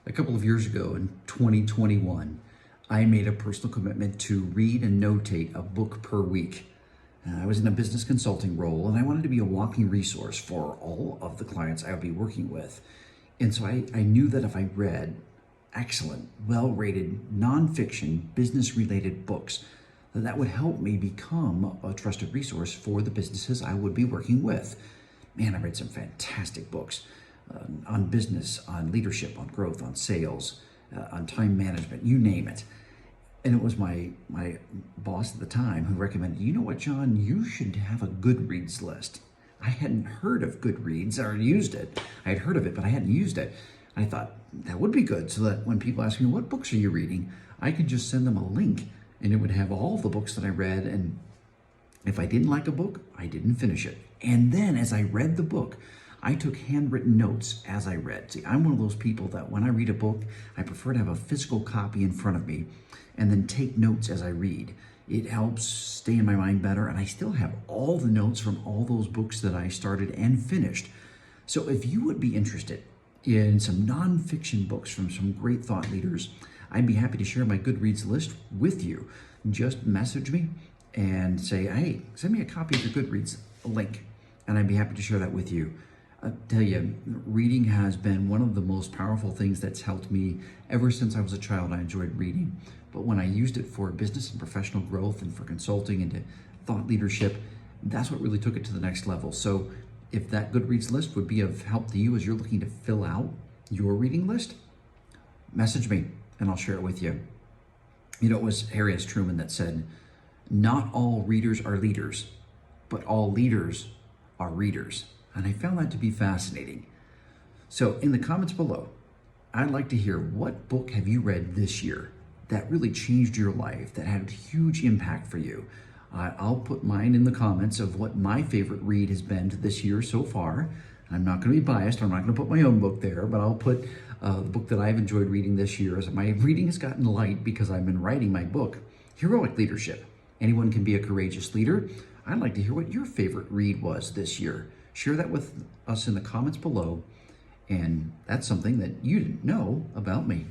A couple of years ago in 2021, I made a personal commitment to read and notate a book per week. I was in a business consulting role and I wanted to be a walking resource for all of the clients I would be working with. And so I knew that if I read excellent, well-rated, nonfiction, business-related books, that would help me become a trusted resource for the businesses I would be working with. Man, I read some fantastic books on business, on leadership, on growth, on sales, on time management, you name it. And it was my boss at the time who recommended, you know what, John, you should have a Goodreads list. I hadn't heard of Goodreads or used it. I had heard of it, but I hadn't used it. I thought that would be good so that when people ask me, what books are you reading? I could just send them a link and it would have all the books that I read. And if I didn't like a book, I didn't finish it. And then as I read the book, I took handwritten notes as I read. See, I'm one of those people that when I read a book, I prefer to have a physical copy in front of me and then take notes as I read. It helps stay in my mind better, and I still have all the notes from all those books that I started and finished. So if you would be interested in some nonfiction books from some great thought leaders, I'd be happy to share my Goodreads list with you. Just message me and say, hey, send me a copy of your Goodreads link, and I'd be happy to share that with you. I tell you, reading has been one of the most powerful things that's helped me ever since I was a child. I enjoyed reading, but when I used it for business and professional growth and for consulting and to thought leadership, that's what really took it to the next level. So if that Goodreads list would be of help to you as you're looking to fill out your reading list, message me and I'll share it with you. You know, it was Truman that said, not all readers are leaders, but all leaders are readers. And I found that to be fascinating. So in the comments below, I'd like to hear, what book have you read this year that really changed your life, that had a huge impact for you? I'll put mine in the comments of what my favorite read has been this year so far. I'm not going to be biased. I'm not going to put my own book there, but I'll put the book that I've enjoyed reading this year. As my reading has gotten light because I've been writing my book, Heroic Leadership. Anyone can be a courageous leader. I'd like to hear what your favorite read was this year. Share that with us in the comments below. And that's something that you didn't know about me.